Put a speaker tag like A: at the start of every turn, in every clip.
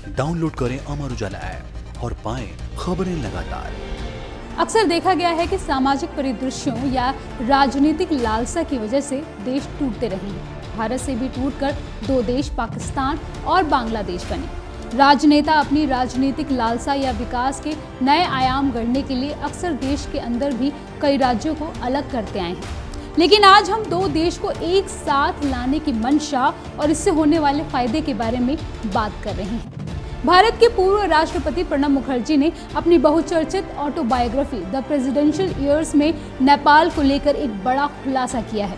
A: Download करें Amar Ujala app और पाएं खबरें लगातार।
B: अक्सर देखा गया है कि सामाजिक परिदृश्यों या राजनीतिक लालसा की वजह से देश टूटते रहे हैं। भारत से भी टूटकर दो देश पाकिस्तान और बांग्लादेश बने। राजनेता अपनी राजनीतिक लालसा या विकास के नए आयाम गढ़ने के लिए अक्सर देश के अंदर भी कई राज्यों को अलग करते आए हैं, लेकिन आज हम दो देश को एक साथ लाने की मंशा और इससे होने वाले फायदे के बारे में बात कर रहे हैं। भारत के पूर्व राष्ट्रपति प्रणब मुखर्जी ने अपनी बहुचर्चित ऑटोबायोग्राफी द प्रेसिडेंशियल ईयर्स में नेपाल को लेकर एक बड़ा खुलासा किया है।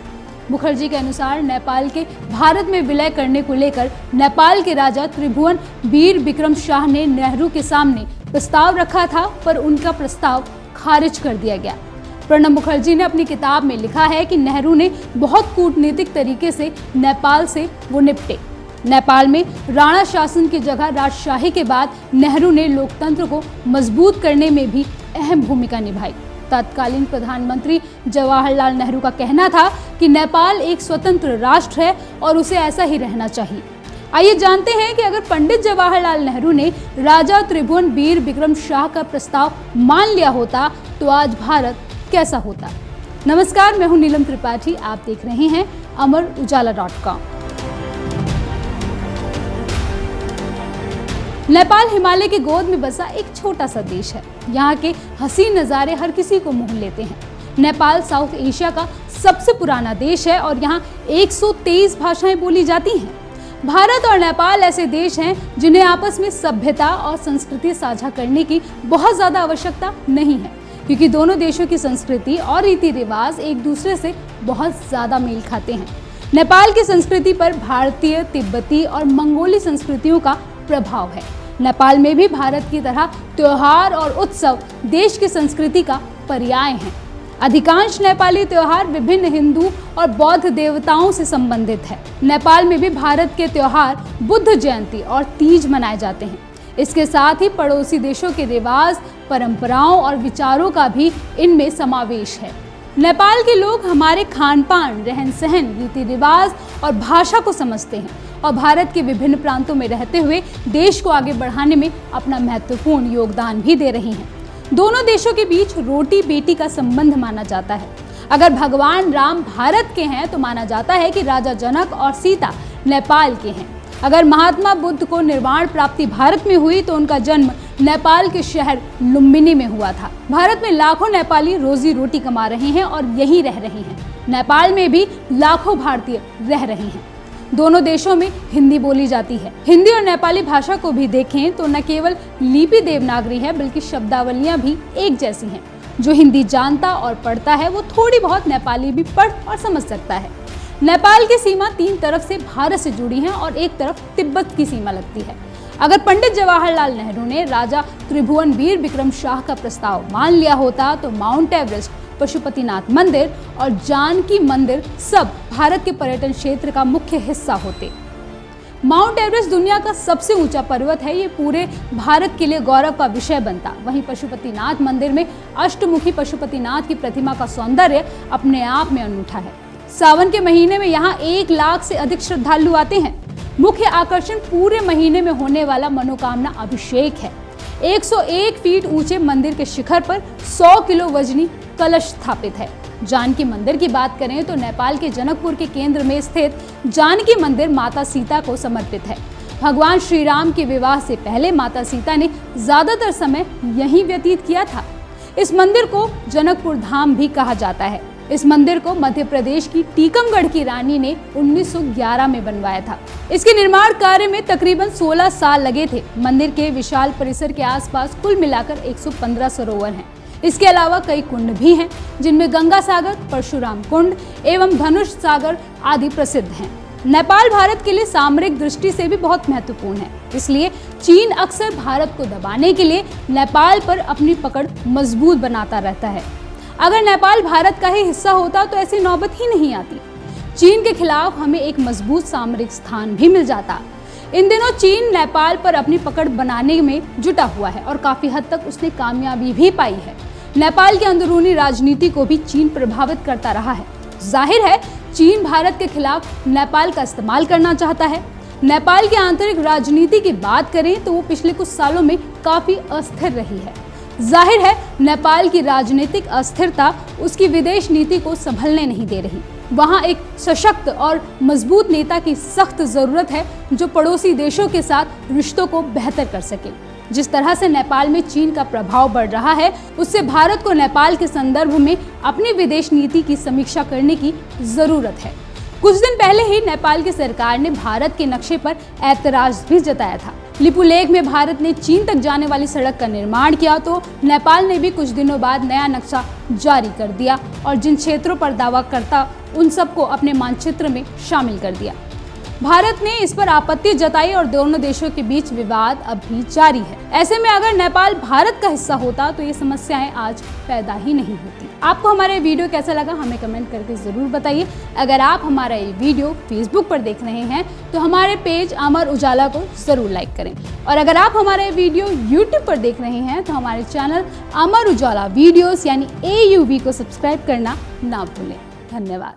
B: मुखर्जी के अनुसार नेपाल के भारत में विलय करने को लेकर नेपाल के राजा त्रिभुवन वीर विक्रम शाह ने नेहरू के सामने प्रस्ताव रखा था, पर उनका प्रस्ताव खारिज कर दिया गया। प्रणब मुखर्जी ने अपनी किताब में लिखा है कि नेहरू ने बहुत कूटनीतिक तरीके से नेपाल से वो निपटे। नेपाल में राणा शासन की जगह राजशाही के बाद नेहरू ने लोकतंत्र को मजबूत करने में भी अहम भूमिका निभाई। तत्कालीन प्रधानमंत्री जवाहरलाल नेहरू का कहना था कि नेपाल एक स्वतंत्र राष्ट्र है और उसे ऐसा ही रहना चाहिए। आइए जानते हैं कि अगर पंडित जवाहरलाल नेहरू ने राजा त्रिभुवन वीर विक्रम शाह का प्रस्ताव मान लिया होता तो आज भारत कैसा होता। नमस्कार, मैं हूं नीलम त्रिपाठी, आप देख रहे हैं अमर उजाला.com। नेपाल हिमालय की गोद में बसा एक छोटा सा देश है। यहाँ के हसीन नज़ारे हर किसी को मोह लेते हैं। नेपाल साउथ एशिया का सबसे पुराना देश है और यहाँ 123 भाषाएं बोली जाती हैं। भारत और नेपाल ऐसे देश हैं जिन्हें आपस में सभ्यता और संस्कृति साझा करने की बहुत ज़्यादा आवश्यकता नहीं है, क्योंकि दोनों देशों की संस्कृति और रीति रिवाज एक दूसरे से बहुत ज़्यादा मेल खाते हैं। नेपाल की संस्कृति पर भारतीय, तिब्बती और मंगोली संस्कृतियों का प्रभाव है। नेपाल में भी भारत की तरह त्योहार और उत्सव देश की संस्कृति का पर्याय हैं। अधिकांश नेपाली त्योहार विभिन्न हिंदू और बौद्ध देवताओं से संबंधित है। नेपाल में भी भारत के त्योहार बुद्ध जयंती और तीज मनाए जाते हैं। इसके साथ ही पड़ोसी देशों के रिवाज, परंपराओं और विचारों का भी इनमें समावेश है। नेपाल के लोग हमारे खान पान, रहन सहन, रीति रिवाज और भाषा को समझते हैं और भारत के विभिन्न प्रांतों में रहते हुए देश को आगे बढ़ाने में अपना महत्वपूर्ण योगदान भी दे रहे हैं। दोनों देशों के बीच रोटी बेटी का संबंध माना जाता है। अगर भगवान राम भारत के हैं तो माना जाता है कि राजा जनक और सीता नेपाल के हैं। अगर महात्मा बुद्ध को निर्वाण प्राप्ति भारत में हुई तो उनका जन्म नेपाल के शहर लुम्बिनी में हुआ था। भारत में लाखों नेपाली रोजी रोटी कमा रहे हैं और यहीं रह रहे हैं। नेपाल में भी लाखों भारतीय रह रहे हैं। दोनों देशों में हिंदी बोली जाती है। हिंदी और नेपाली भाषा को भी देखें तो न केवल लिपि देवनागरी है, बल्कि शब्दावलियां भी एक जैसी हैं। जो हिंदी जानता और पढ़ता है वो थोड़ी बहुत नेपाली भी पढ़ और समझ सकता है। नेपाल की सीमा 3 तरफ से भारत से जुड़ी है और एक तरफ तिब्बत की सीमा लगती है। अगर पंडित जवाहरलाल नेहरू ने राजा त्रिभुवन वीर विक्रम शाह का प्रस्ताव मान लिया होता तो माउंट एवरेस्ट, पशुपतिनाथ मंदिर और जानकी मंदिर सब भारत के पर्यटन क्षेत्र का मुख्य हिस्सा होते। माउंट एवरेस्ट दुनिया का सबसे ऊंचा पर्वत है, ये पूरे भारत के लिए गौरव का विषय बनता। वहीं पशुपतिनाथ मंदिर में अष्टमुखी पशुपतिनाथ की प्रतिमा का सौंदर्य अपने आप में अनूठा है। सावन के महीने में यहाँ 1 लाख से अधिक श्रद्धालु आते हैं। मुख्य आकर्षण पूरे महीने में होने वाला मनोकामना अभिषेक है। 101 फीट ऊंचे मंदिर के शिखर पर 100 किलो वजनी कलश स्थापित है। जानकी मंदिर की बात करें तो नेपाल के जनकपुर के केंद्र में स्थित जानकी मंदिर माता सीता को समर्पित है। भगवान श्री राम के विवाह से पहले माता सीता ने ज्यादातर समय यहीं व्यतीत किया था। इस मंदिर को जनकपुर धाम भी कहा जाता है। इस मंदिर को मध्य प्रदेश की टीकमगढ़ की रानी ने 1911 में बनवाया था। इसके निर्माण कार्य में तकरीबन 16 साल लगे थे। मंदिर के विशाल परिसर के आसपास कुल मिलाकर 115 सरोवर हैं। इसके अलावा कई कुंड भी हैं, जिनमें गंगा सागर, परशुराम कुंड एवं धनुष सागर आदि प्रसिद्ध हैं। नेपाल भारत के लिए सामरिक दृष्टि से भी बहुत महत्वपूर्ण है, इसलिए चीन अक्सर भारत को दबाने के लिए नेपाल पर अपनी पकड़ मजबूत बनाता रहता है। अगर नेपाल भारत का ही हिस्सा होता तो ऐसी नौबत ही नहीं आती। चीन के खिलाफ हमें एक मजबूत सामरिक स्थान भी मिल जाता। इन दिनों चीन नेपाल पर अपनी पकड़ बनाने में जुटा हुआ है और काफी हद तक उसने कामयाबी भी पाई है। नेपाल की अंदरूनी राजनीति को भी चीन प्रभावित करता रहा है। जाहिर है चीन भारत के खिलाफ नेपाल का इस्तेमाल करना चाहता है। नेपाल की आंतरिक राजनीति की बात करें तो वो पिछले कुछ सालों में काफी अस्थिर रही है। जाहिर है नेपाल की राजनीतिक अस्थिरता उसकी विदेश नीति को संभलने नहीं दे रही। वहाँ एक सशक्त और मजबूत नेता की सख्त जरूरत है जो पड़ोसी देशों के साथ रिश्तों को बेहतर कर सके। जिस तरह से नेपाल में चीन का प्रभाव बढ़ रहा है, उससे भारत को नेपाल के संदर्भ में अपनी विदेश नीति की समीक्षा करने की जरूरत है। कुछ दिन पहले ही नेपाल की सरकार ने भारत के नक्शे पर ऐतराज भी जताया था। लिपुलेख में भारत ने चीन तक जाने वाली सड़क का निर्माण किया तो नेपाल ने भी कुछ दिनों बाद नया नक्शा जारी कर दिया और जिन क्षेत्रों पर दावा करता उन सबको अपने मानचित्र में शामिल कर दिया। भारत ने इस पर आपत्ति जताई और दोनों देशों के बीच विवाद अब भी जारी है। ऐसे में अगर नेपाल भारत का हिस्सा होता तो ये समस्याएं आज पैदा ही नहीं होती। आपको हमारा ये वीडियो कैसा लगा हमें कमेंट करके जरूर बताइए। अगर आप हमारा ये वीडियो फेसबुक पर देख रहे हैं तो हमारे पेज अमर उजाला को जरूर लाइक करें और अगर आप हमारा ये वीडियो यूट्यूब पर देख रहे हैं तो हमारे चैनल अमर उजाला वीडियोस यानी AUV को सब्सक्राइब करना ना भूलें। धन्यवाद।